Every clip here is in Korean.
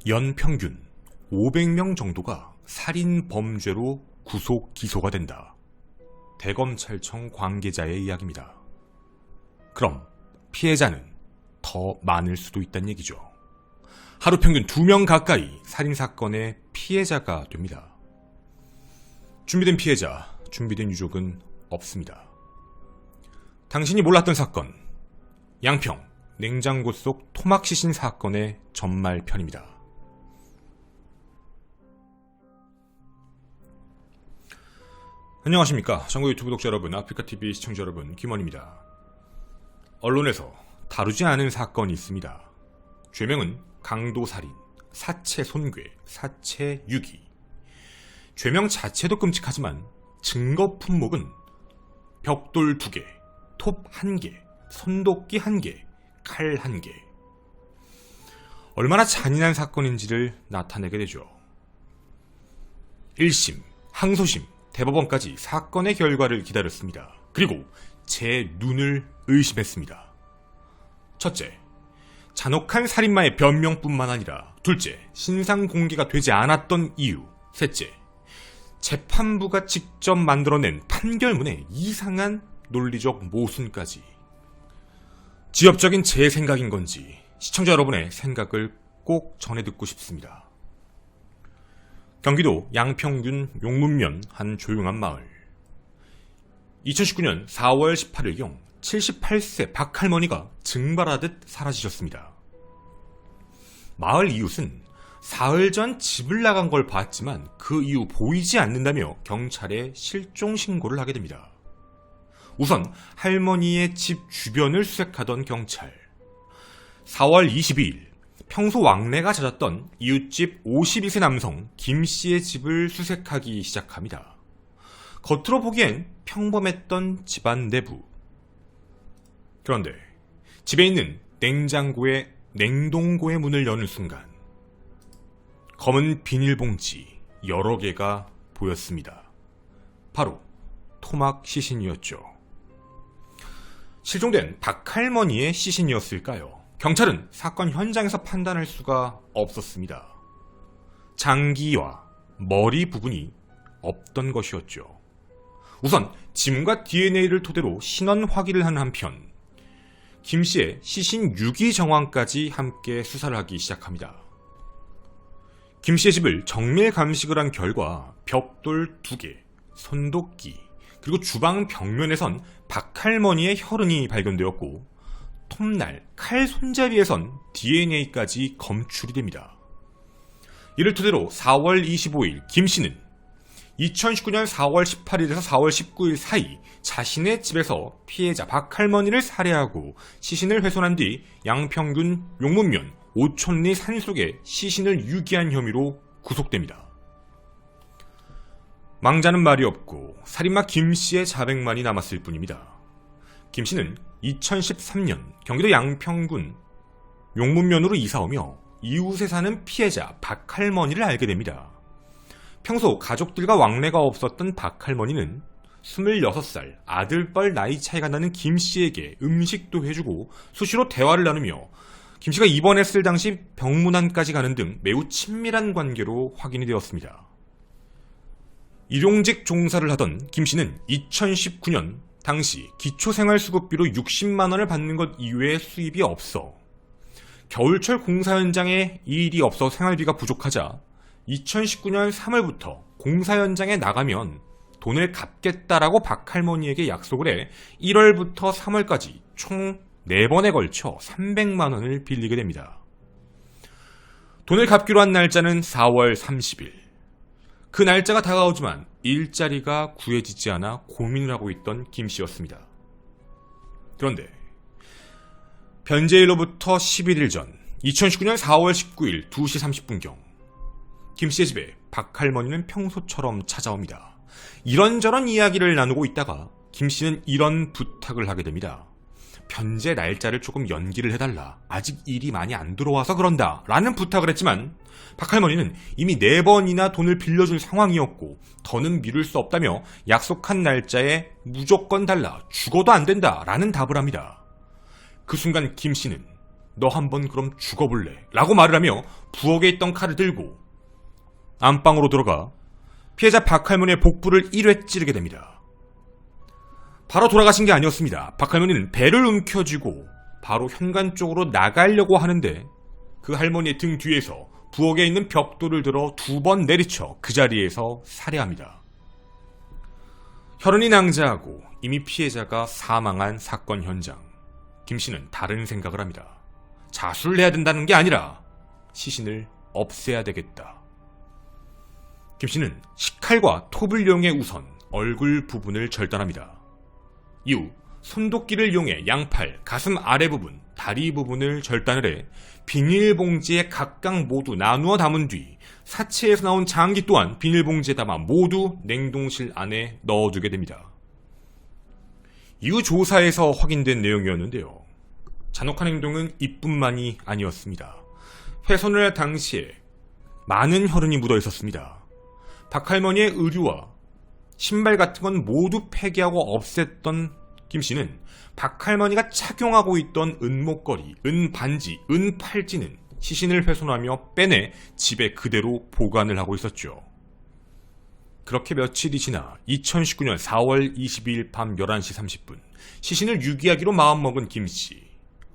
연평균 500명 정도가 살인 범죄로 구속 기소가 된다. 대검찰청 관계자의 이야기입니다. 그럼 피해자는 더 많을 수도 있다는 얘기죠. 하루 평균 2명 가까이 살인사건의 피해자가 됩니다. 준비된 피해자, 준비된 유족은 없습니다. 당신이 몰랐던 사건, 양평 냉장고 속 토막 시신 사건의 전말편입니다. 안녕하십니까. 전국 유튜브 독자 여러분, 아프리카TV 시청자 여러분, 김원입니다. 언론에서 다루지 않은 사건이 있습니다. 죄명은 강도살인, 사체 손괴, 사체 유기. 죄명 자체도 끔찍하지만 증거 품목은 벽돌 2개, 톱 1개, 손도끼 1개, 칼 1개. 얼마나 잔인한 사건인지를 나타내게 되죠. 1심, 항소심, 대법원까지 사건의 결과를 기다렸습니다. 그리고 제 눈을 의심했습니다. 첫째, 잔혹한 살인마의 변명뿐만 아니라 둘째, 신상 공개가 되지 않았던 이유. 셋째, 재판부가 직접 만들어낸 판결문의 이상한 논리적 모순까지. 지엽적인 제 생각인 건지 시청자 여러분의 생각을 꼭 전해 듣고 싶습니다. 경기도 양평군 용문면 한 조용한 마을. 2019년 4월 18일경 78세 박할머니가 증발하듯 사라지셨습니다. 마을 이웃은 사흘 전 집을 나간 걸 봤지만 그 이후 보이지 않는다며 경찰에 실종 신고를 하게 됩니다. 우선 할머니의 집 주변을 수색하던 경찰. 4월 22일 평소 왕래가 잦았던 이웃집 52세 남성 김씨의 집을 수색하기 시작합니다. 겉으로 보기엔 평범했던 집안 내부. 그런데 집에 있는 냉장고의 냉동고의 문을 여는 순간 검은 비닐봉지 여러 개가 보였습니다. 바로 토막 시신이었죠. 실종된 박할머니의 시신이었을까요? 경찰은 사건 현장에서 판단할 수가 없었습니다. 장기와 머리 부분이 없던 것이었죠. 우선 짐과 DNA를 토대로 신원 확인을 한 한편 김씨의 시신 유기 정황까지 함께 수사를 하기 시작합니다. 김씨의 집을 정밀 감식을 한 결과 벽돌 2개, 손도끼, 그리고 주방 벽면에선 박할머니의 혈흔이 발견되었고 톱날, 칼 손잡이에선 DNA까지 검출이 됩니다. 이를 토대로 4월 25일 김씨는 2019년 4월 18일에서 4월 19일 사이 자신의 집에서 피해자 박할머니를 살해하고 시신을 훼손한 뒤 양평군 용문면 오촌리 산속에 시신을 유기한 혐의로 구속됩니다. 망자는 말이 없고 살인마 김씨의 자백만이 남았을 뿐입니다. 김씨는 2013년 경기도 양평군 용문면으로 이사오며 이웃에 사는 피해자 박할머니를 알게 됩니다. 평소 가족들과 왕래가 없었던 박할머니는 26살 아들뻘 나이 차이가 나는 김씨에게 음식도 해주고 수시로 대화를 나누며 김씨가 입원했을 당시 병문안까지 가는 등 매우 친밀한 관계로 확인이 되었습니다. 일용직 종사를 하던 김씨는 2019년 당시 기초생활수급비로 60만원을 받는 것 이외에 수입이 없어 겨울철 공사 현장에 일이 없어 생활비가 부족하자 2019년 3월부터 공사 현장에 나가면 돈을 갚겠다라고 박할머니에게 약속을 해 1월부터 3월까지 총 4번에 걸쳐 300만원을 빌리게 됩니다. 돈을 갚기로 한 날짜는 4월 30일. 그 날짜가 다가오지만 일자리가 구해지지 않아 고민을 하고 있던 김씨였습니다. 그런데 변제일로부터 11일 전 2019년 4월 19일 2시 30분경 김씨의 집에 박할머니는 평소처럼 찾아옵니다. 이런저런 이야기를 나누고 있다가 김씨는 이런 부탁을 하게 됩니다. 변제 날짜를 조금 연기를 해달라. 아직 일이 많이 안 들어와서 그런다. 라는 부탁을 했지만 박할머니는 이미 4번이나 돈을 빌려준 상황이었고 더는 미룰 수 없다며 약속한 날짜에 무조건 달라. 죽어도 안 된다. 라는 답을 합니다. 그 순간 김씨는 너 한번 그럼 죽어볼래? 라고 말을 하며 부엌에 있던 칼을 들고 안방으로 들어가 피해자 박할머니의 복부를 1회 찌르게 됩니다. 바로 돌아가신 게 아니었습니다. 박할머니는 배를 움켜쥐고 바로 현관 쪽으로 나가려고 하는데 그 할머니의 등 뒤에서 부엌에 있는 벽돌을 들어 2번 내리쳐 그 자리에서 살해합니다. 혈흔이 낭자하고 이미 피해자가 사망한 사건 현장. 김 씨는 다른 생각을 합니다. 자수를 해야 된다는 게 아니라 시신을 없애야 되겠다. 김 씨는 식칼과 톱을 이용해 우선 얼굴 부분을 절단합니다. 이후 손도끼를 이용해 양팔, 가슴 아래 부분, 다리 부분을 절단을 해 비닐봉지에 각각 모두 나누어 담은 뒤 사체에서 나온 장기 또한 비닐봉지에 담아 모두 냉동실 안에 넣어두게 됩니다. 이후 조사에서 확인된 내용이었는데요. 잔혹한 행동은 이뿐만이 아니었습니다. 훼손을 할 당시에 많은 혈흔이 묻어 있었습니다. 박할머니의 의류와 신발 같은 건 모두 폐기하고 없앴던 김 씨는 박할머니가 착용하고 있던 은목걸이, 은반지, 은팔찌는 시신을 훼손하며 빼내 집에 그대로 보관을 하고 있었죠. 그렇게 며칠이 지나 2019년 4월 22일 밤 11시 30분 시신을 유기하기로 마음먹은 김 씨.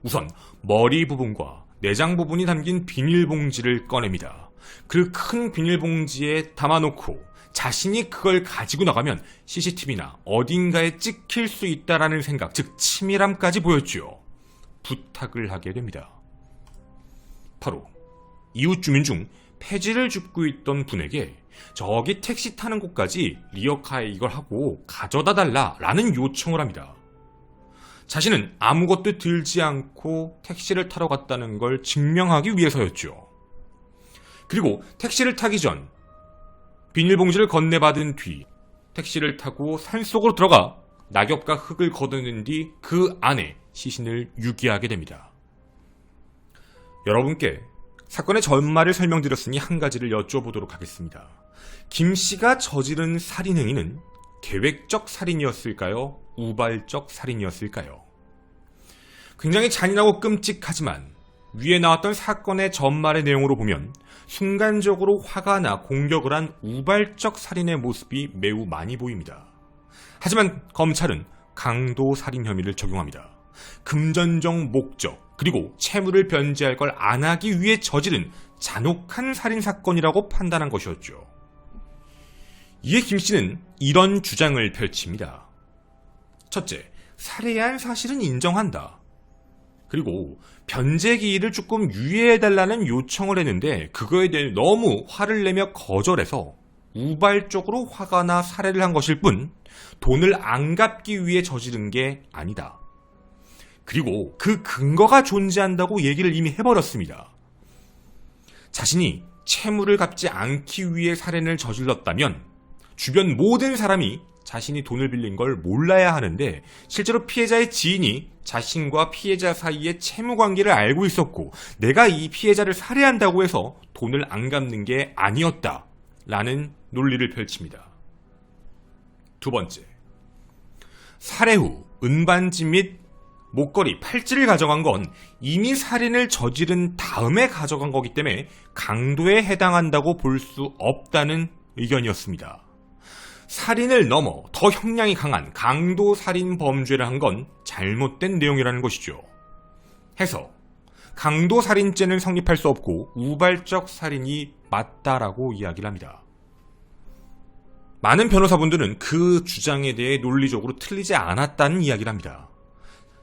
우선 머리 부분과 내장 부분이 담긴 비닐봉지를 꺼냅니다. 그 큰 비닐봉지에 담아놓고 자신이 그걸 가지고 나가면 CCTV나 어딘가에 찍힐 수 있다라는 생각, 즉 치밀함까지 보였죠. 부탁을 하게 됩니다. 바로 이웃 주민 중 폐지를 줍고 있던 분에게 저기 택시 타는 곳까지 리어카에 이걸 하고 가져다 달라라는 요청을 합니다. 자신은 아무것도 들지 않고 택시를 타러 갔다는 걸 증명하기 위해서였죠. 그리고 택시를 타기 전 비닐봉지를 건네받은 뒤 택시를 타고 산속으로 들어가 낙엽과 흙을 걷어낸 뒤 그 안에 시신을 유기하게 됩니다. 여러분께 사건의 전말을 설명드렸으니 한 가지를 여쭤보도록 하겠습니다. 김 씨가 저지른 살인 행위는 계획적 살인이었을까요? 우발적 살인이었을까요? 굉장히 잔인하고 끔찍하지만 위에 나왔던 사건의 전말의 내용으로 보면 순간적으로 화가 나 공격을 한 우발적 살인의 모습이 매우 많이 보입니다. 하지만 검찰은 강도 살인 혐의를 적용합니다. 금전적 목적 그리고 채무를 변제할 걸 안 하기 위해 저지른 잔혹한 살인사건이라고 판단한 것이었죠. 이에 김 씨는 이런 주장을 펼칩니다. 첫째, 살해한 사실은 인정한다. 그리고 변제 기일을 조금 유예해달라는 요청을 했는데 그거에 대해 너무 화를 내며 거절해서 우발적으로 화가 나 살해를 한 것일 뿐 돈을 안 갚기 위해 저지른 게 아니다. 그리고 그 근거가 존재한다고 얘기를 이미 해버렸습니다. 자신이 채무를 갚지 않기 위해 살인을 저질렀다면 주변 모든 사람이 자신이 돈을 빌린 걸 몰라야 하는데 실제로 피해자의 지인이 자신과 피해자 사이의 채무 관계를 알고 있었고 내가 이 피해자를 살해한다고 해서 돈을 안 갚는 게 아니었다 라는 논리를 펼칩니다. 두 번째, 살해 후 은반지 및 목걸이, 팔찌를 가져간 건 이미 살인을 저지른 다음에 가져간 거기 때문에 강도에 해당한다고 볼 수 없다는 의견이었습니다. 살인을 넘어 더 형량이 강한 강도 살인 범죄를 한 건 잘못된 내용이라는 것이죠. 해서 강도 살인죄는 성립할 수 없고 우발적 살인이 맞다라고 이야기를 합니다. 많은 변호사분들은 그 주장에 대해 논리적으로 틀리지 않았다는 이야기를 합니다.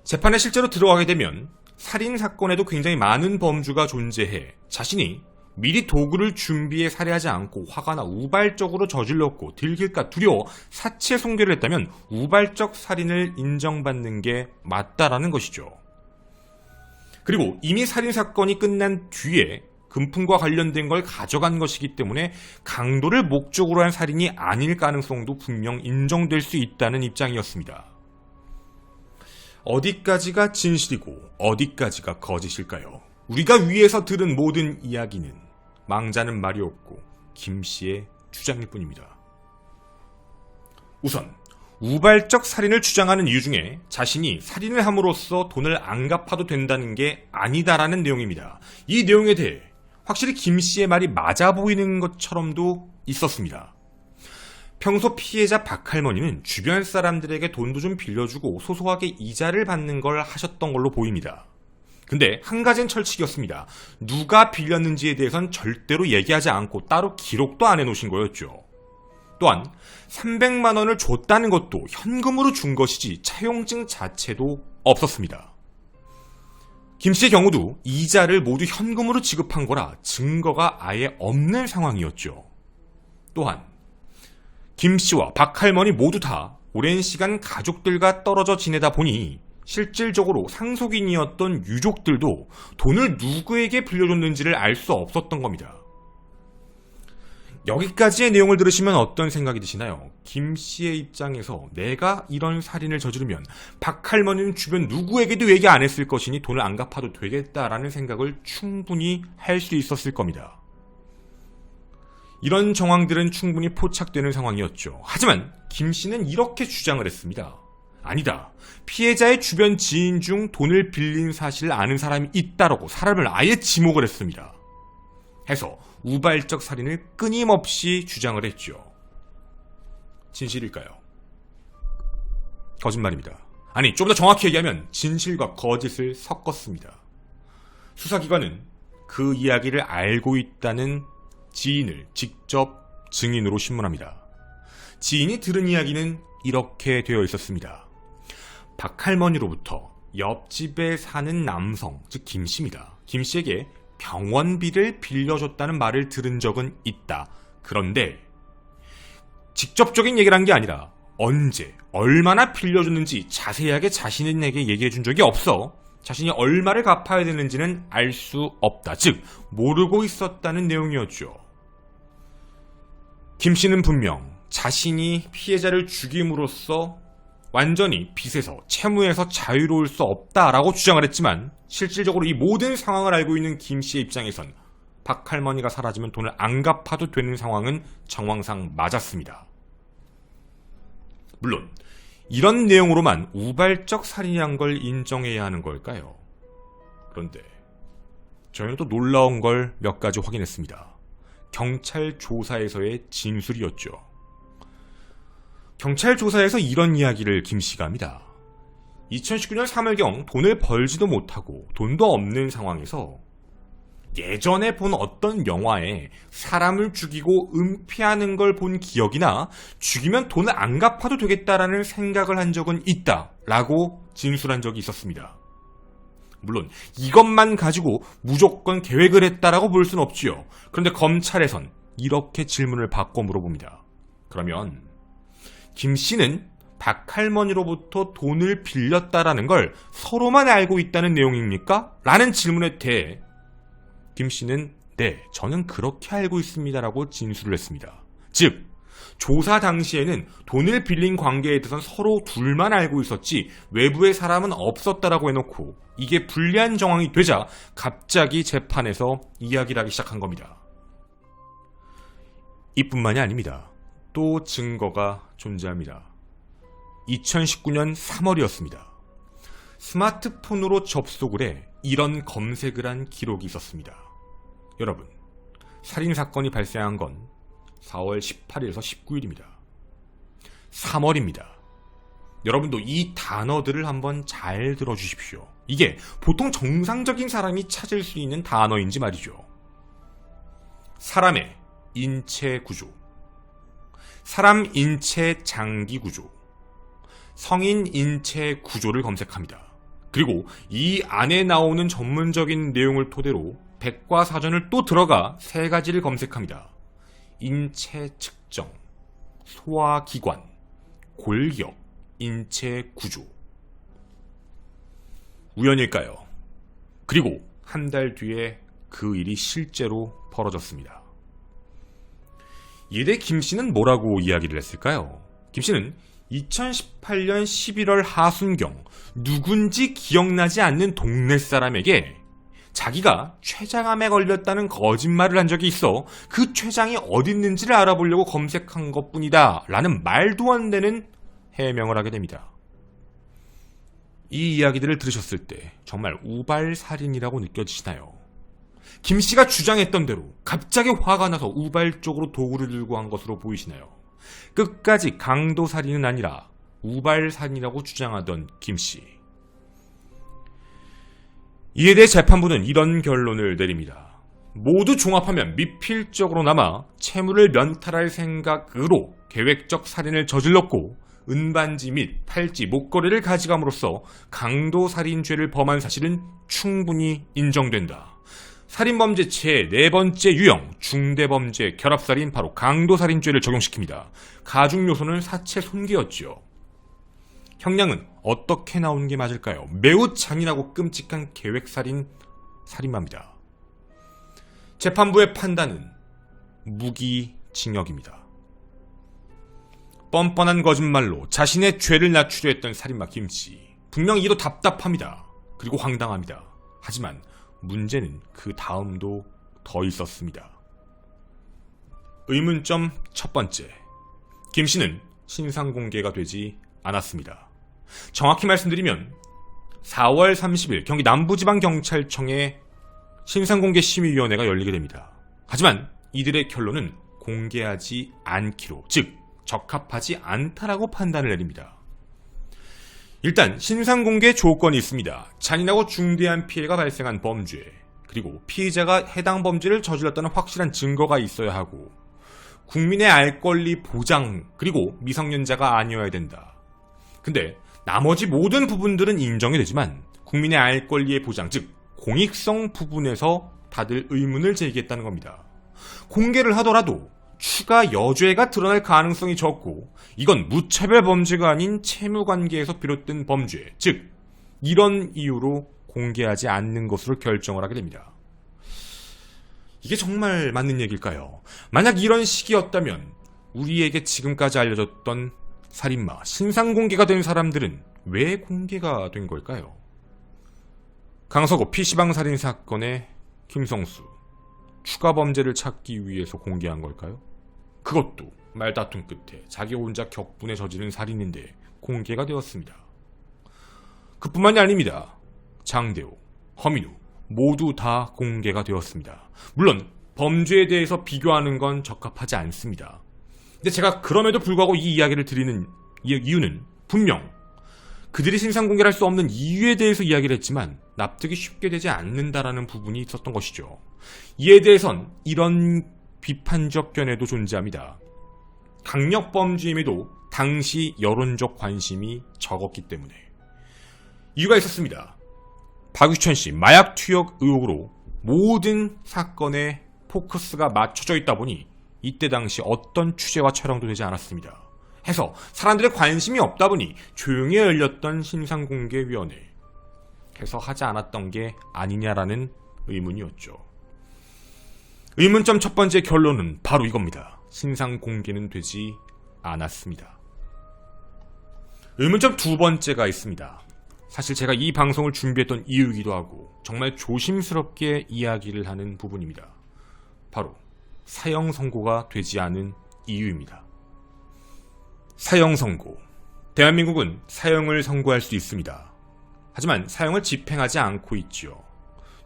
재판에 실제로 들어가게 되면 살인 사건에도 굉장히 많은 범주가 존재해 자신이 미리 도구를 준비해 살해하지 않고 화가 나 우발적으로 저질렀고 들킬까 두려워 사체 손괴를 했다면 우발적 살인을 인정받는 게 맞다라는 것이죠. 그리고 이미 살인 사건이 끝난 뒤에 금품과 관련된 걸 가져간 것이기 때문에 강도를 목적으로 한 살인이 아닐 가능성도 분명 인정될 수 있다는 입장이었습니다. 어디까지가 진실이고 어디까지가 거짓일까요? 우리가 위에서 들은 모든 이야기는 망자는 말이 없고 김 씨의 주장일 뿐입니다. 우선 우발적 살인을 주장하는 이유 중에 자신이 살인을 함으로써 돈을 안 갚아도 된다는 게 아니다라는 내용입니다. 이 내용에 대해 확실히 김 씨의 말이 맞아 보이는 것처럼도 있었습니다. 평소 피해자 박할머니는 주변 사람들에게 돈도 좀 빌려주고 소소하게 이자를 받는 걸 하셨던 걸로 보입니다. 근데 한 가지는 철칙이었습니다. 누가 빌렸는지에 대해선 절대로 얘기하지 않고 따로 기록도 안 해놓으신 거였죠. 또한 300만 원을 줬다는 것도 현금으로 준 것이지 차용증 자체도 없었습니다. 김 씨의 경우도 이자를 모두 현금으로 지급한 거라 증거가 아예 없는 상황이었죠. 또한 김 씨와 박할머니 모두 다 오랜 시간 가족들과 떨어져 지내다 보니 실질적으로 상속인이었던 유족들도 돈을 누구에게 빌려줬는지를 알 수 없었던 겁니다. 여기까지의 내용을 들으시면 어떤 생각이 드시나요? 김 씨의 입장에서 내가 이런 살인을 저지르면 박할머니는 주변 누구에게도 얘기 안 했을 것이니 돈을 안 갚아도 되겠다라는 생각을 충분히 할 수 있었을 겁니다. 이런 정황들은 충분히 포착되는 상황이었죠. 하지만 김 씨는 이렇게 주장을 했습니다. 아니다. 피해자의 주변 지인 중 돈을 빌린 사실을 아는 사람이 있다라고 사람을 아예 지목을 했습니다. 해서 우발적 살인을 끊임없이 주장을 했죠. 진실일까요? 거짓말입니다. 아니, 좀 더 정확히 얘기하면 진실과 거짓을 섞었습니다. 수사기관은 그 이야기를 알고 있다는 지인을 직접 증인으로 신문합니다. 지인이 들은 이야기는 이렇게 되어 있었습니다. 박할머니로부터 옆집에 사는 남성, 즉 김씨입니다. 김씨에게 병원비를 빌려줬다는 말을 들은 적은 있다. 그런데 직접적인 얘기를 한 게 아니라 언제, 얼마나 빌려줬는지 자세하게 자신에게 얘기해 준 적이 없어 자신이 얼마를 갚아야 되는지는 알 수 없다. 즉 모르고 있었다는 내용이었죠. 김 씨는 분명 자신이 피해자를 죽임으로써 완전히 빚에서 채무에서 자유로울 수 없다라고 주장을 했지만 실질적으로 이 모든 상황을 알고 있는 김 씨의 입장에선 박할머니가 사라지면 돈을 안 갚아도 되는 상황은 정황상 맞았습니다. 물론 이런 내용으로만 우발적 살인이란 걸 인정해야 하는 걸까요? 그런데 저희는 또 놀라운 걸 몇 가지 확인했습니다. 경찰 조사에서의 진술이었죠. 경찰 조사에서 이런 이야기를 김 씨가 합니다. 2019년 3월경 돈을 벌지도 못하고 돈도 없는 상황에서 예전에 본 어떤 영화에 사람을 죽이고 은폐하는 걸 본 기억이나 죽이면 돈을 안 갚아도 되겠다라는 생각을 한 적은 있다라고 진술한 적이 있었습니다. 물론 이것만 가지고 무조건 계획을 했다라고 볼 수는 없지요. 그런데 검찰에선 이렇게 질문을 바꿔 물어봅니다. 그러면 김 씨는 박할머니로부터 돈을 빌렸다라는 걸 서로만 알고 있다는 내용입니까? 라는 질문에 대해 김 씨는 네, 저는 그렇게 알고 있습니다라고 진술을 했습니다. 즉, 조사 당시에는 돈을 빌린 관계에 대해서는 서로 둘만 알고 있었지 외부의 사람은 없었다라고 해놓고 이게 불리한 정황이 되자 갑자기 재판에서 이야기를 하기 시작한 겁니다. 이뿐만이 아닙니다. 또 증거가 존재합니다. 2019년 3월이었습니다. 스마트폰으로 접속을 해 이런 검색을 한 기록이 있었습니다. 여러분, 살인사건이 발생한 건 4월 18일에서 19일입니다. 3월입니다. 여러분도 이 단어들을 한번 잘 들어주십시오. 이게 보통 정상적인 사람이 찾을 수 있는 단어인지 말이죠. 사람의 인체 구조, 사람 인체 장기 구조, 성인 인체 구조를 검색합니다. 그리고 이 안에 나오는 전문적인 내용을 토대로 백과사전을 또 들어가 세 가지를 검색합니다. 인체 측정, 소화기관, 골격, 인체 구조. 우연일까요? 그리고 한 달 뒤에 그 일이 실제로 벌어졌습니다. 이에 대해 김 씨는 뭐라고 이야기를 했을까요? 김 씨는 2018년 11월 하순경 누군지 기억나지 않는 동네 사람에게 자기가 췌장암에 걸렸다는 거짓말을 한 적이 있어 그 췌장이 어디 있는지를 알아보려고 검색한 것뿐이다 라는 말도 안 되는 해명을 하게 됩니다. 이 이야기들을 들으셨을 때 정말 우발살인이라고 느껴지시나요? 김씨가 주장했던 대로 갑자기 화가 나서 우발적으로 도구를 들고 한 것으로 보이시나요? 끝까지 강도살인은 아니라 우발살인이라고 주장하던 김씨. 이에 대해 재판부는 이런 결론을 내립니다. 모두 종합하면 미필적으로나마 채무를 면탈할 생각으로 계획적 살인을 저질렀고 은반지 및 팔찌, 목걸이를 가져감으로써 강도살인죄를 범한 사실은 충분히 인정된다. 살인범죄체의 네 번째 유형, 중대범죄 결합살인, 바로 강도살인죄를 적용시킵니다. 가중요소는 사체 손괴였죠. 형량은 어떻게 나오는 게 맞을까요? 매우 잔인하고 끔찍한 계획살인, 살인마입니다. 재판부의 판단은 무기징역입니다. 뻔뻔한 거짓말로 자신의 죄를 낮추려 했던 살인마 김씨. 분명 이도 답답합니다. 그리고 황당합니다. 하지만 문제는 그 다음도 더 있었습니다. 의문점 첫 번째. 김씨는 신상공개가 되지 않았습니다. 정확히 말씀드리면 4월 30일 경기 남부지방경찰청에 신상공개심의위원회가 열리게 됩니다. 하지만 이들의 결론은 공개하지 않기로, 즉 적합하지 않다라고 판단을 내립니다. 일단 신상공개 조건이 있습니다. 잔인하고 중대한 피해가 발생한 범죄, 그리고 피의자가 해당 범죄를 저질렀다는 확실한 증거가 있어야 하고, 국민의 알 권리 보장, 그리고 미성년자가 아니어야 된다. 근데 나머지 모든 부분들은 인정이 되지만 국민의 알 권리의 보장, 즉 공익성 부분에서 다들 의문을 제기했다는 겁니다. 공개를 하더라도 추가 여죄가 드러날 가능성이 적고, 이건 무차별 범죄가 아닌 채무관계에서 비롯된 범죄, 즉 이런 이유로 공개하지 않는 것으로 결정을 하게 됩니다. 이게 정말 맞는 얘기일까요? 만약 이런 식이었다면 우리에게 지금까지 알려졌던 살인마, 신상공개가 된 사람들은 왜 공개가 된 걸까요? 강서구 PC방 살인 사건의 김성수, 추가 범죄를 찾기 위해서 공개한 걸까요? 그것도 말다툼 끝에 자기 혼자 격분에 저지른 살인인데 공개가 되었습니다. 그뿐만이 아닙니다. 장대호, 허민우 모두 다 공개가 되었습니다. 물론 범죄에 대해서 비교하는 건 적합하지 않습니다. 근데 제가 그럼에도 불구하고 이 이야기를 드리는 이유는 분명 그들이 신상공개를 할 수 없는 이유에 대해서 이야기를 했지만 납득이 쉽게 되지 않는다라는 부분이 있었던 것이죠. 이에 대해선 이런 비판적 견해도 존재합니다. 강력범죄임에도 당시 여론적 관심이 적었기 때문에. 이유가 있었습니다. 박유천씨 마약 투약 의혹으로 모든 사건에 포커스가 맞춰져 있다 보니 이때 당시 어떤 취재와 촬영도 되지 않았습니다. 해서 사람들의 관심이 없다 보니 조용히 열렸던 신상공개위원회, 해서 하지 않았던 게 아니냐라는 의문이었죠. 의문점 첫 번째 결론은 바로 이겁니다. 신상공개는 되지 않았습니다. 의문점 두 번째가 있습니다. 사실 제가 이 방송을 준비했던 이유이기도 하고 정말 조심스럽게 이야기를 하는 부분입니다. 바로 사형 선고가 되지 않은 이유입니다. 사형 선고. 대한민국은 사형을 선고할 수 있습니다. 하지만 사형을 집행하지 않고 있죠.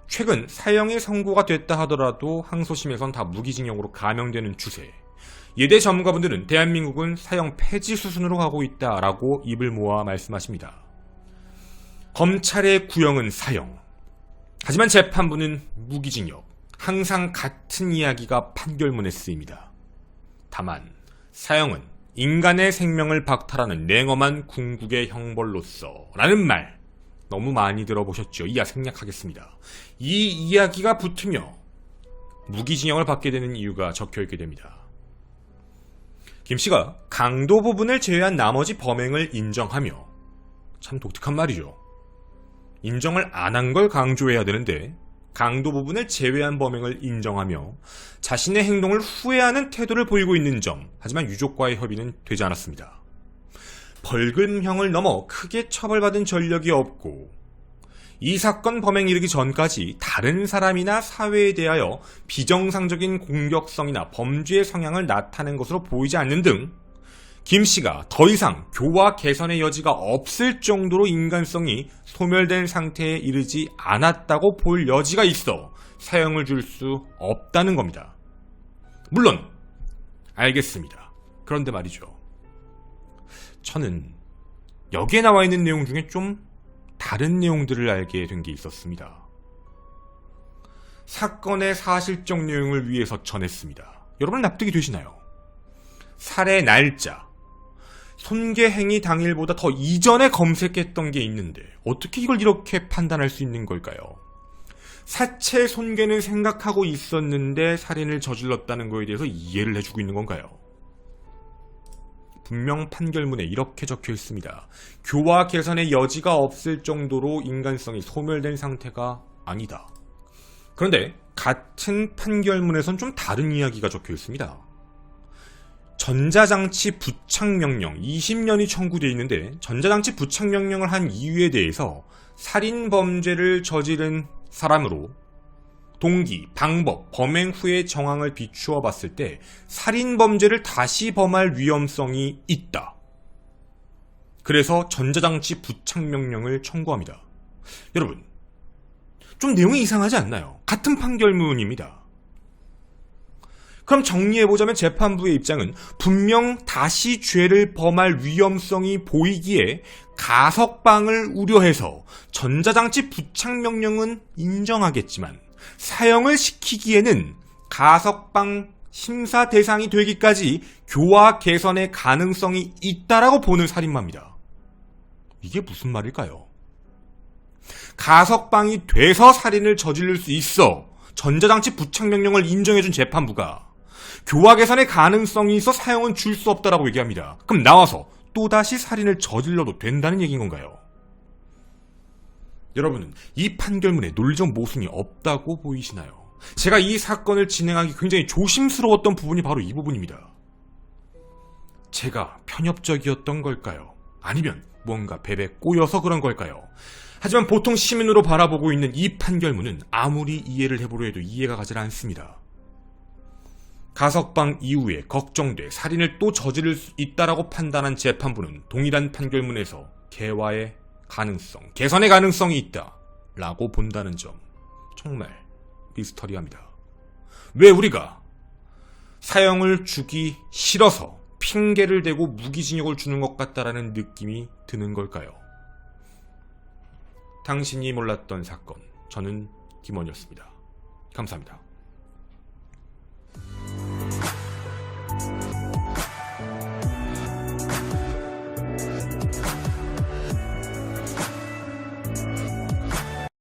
최근 사형이 선고가 됐다 하더라도 항소심에선 다 무기징역으로 감형되는 추세. 예대 전문가분들은 대한민국은 사형 폐지 수순으로 가고 있다라고 입을 모아 말씀하십니다. 검찰의 구형은 사형. 하지만 재판부는 무기징역. 항상 같은 이야기가 판결문에 쓰입니다. 다만 사형은 인간의 생명을 박탈하는 냉엄한 궁극의 형벌로서 라는 말 너무 많이 들어보셨죠? 이하 생략하겠습니다. 이 이야기가 붙으며 무기징역을 받게 되는 이유가 적혀있게 됩니다. 김씨가 강도 부분을 제외한 나머지 범행을 인정하며, 참 독특한 말이죠. 인정을 안 한 걸 강조해야 되는데 강도 부분을 제외한 범행을 인정하며 자신의 행동을 후회하는 태도를 보이고 있는 점, 하지만 유족과의 협의는 되지 않았습니다. 벌금형을 넘어 크게 처벌받은 전력이 없고 이 사건 범행에 이르기 전까지 다른 사람이나 사회에 대하여 비정상적인 공격성이나 범죄의 성향을 나타낸 것으로 보이지 않는 등 김 씨가 더 이상 교화 개선의 여지가 없을 정도로 인간성이 소멸된 상태에 이르지 않았다고 볼 여지가 있어 사형을 줄 수 없다는 겁니다. 물론 알겠습니다. 그런데 말이죠. 저는 여기에 나와 있는 내용 중에 좀 다른 내용들을 알게 된 게 있었습니다. 사건의 사실적 내용을 위해서 전했습니다. 여러분 납득이 되시나요? 살해 날짜, 손괴 행위 당일보다 더 이전에 검색했던 게 있는데 어떻게 이걸 이렇게 판단할 수 있는 걸까요? 사체 손괴는 생각하고 있었는데 살인을 저질렀다는 거에 대해서 이해를 해주고 있는 건가요? 분명 판결문에 이렇게 적혀 있습니다. 교화 개선의 여지가 없을 정도로 인간성이 소멸된 상태가 아니다. 그런데 같은 판결문에선 좀 다른 이야기가 적혀 있습니다. 전자장치 부착명령 20년이 청구되어 있는데 전자장치 부착명령을 한 이유에 대해서 살인범죄를 저지른 사람으로 동기, 방법, 범행 후의 정황을 비추어 봤을 때 살인범죄를 다시 범할 위험성이 있다. 그래서 전자장치 부착명령을 청구합니다. 여러분, 좀 내용이 이상하지 않나요? 같은 판결문입니다. 그럼 정리해보자면 재판부의 입장은 분명 다시 죄를 범할 위험성이 보이기에 가석방을 우려해서 전자장치 부착명령은 인정하겠지만 사형을 시키기에는 가석방 심사 대상이 되기까지 교화 개선의 가능성이 있다라고 보는 살인마입니다. 이게 무슨 말일까요? 가석방이 돼서 살인을 저지를 수 있어 전자장치 부착명령을 인정해준 재판부가 교화 개선의 가능성이 있어 사형은 줄 수 없다라고 얘기합니다. 그럼 나와서 또다시 살인을 저질러도 된다는 얘기인 건가요? 여러분은 이 판결문에 논리적 모순이 없다고 보이시나요? 제가 이 사건을 진행하기 굉장히 조심스러웠던 부분이 바로 이 부분입니다. 제가 편협적이었던 걸까요? 아니면 뭔가 뱀에 꼬여서 그런 걸까요? 하지만 보통 시민으로 바라보고 있는 이 판결문은 아무리 이해를 해보려 해도 이해가 가지 않습니다. 가석방 이후에 걱정돼 살인을 또 저지를 수 있다라고 판단한 재판부는 동일한 판결문에서 개화의 가능성, 개선의 가능성이 있다 라고 본다는 점 정말 미스터리합니다. 왜 우리가 사형을 주기 싫어서 핑계를 대고 무기징역을 주는 것 같다라는 느낌이 드는 걸까요? 당신이 몰랐던 사건, 저는 김원이었습니다. 감사합니다.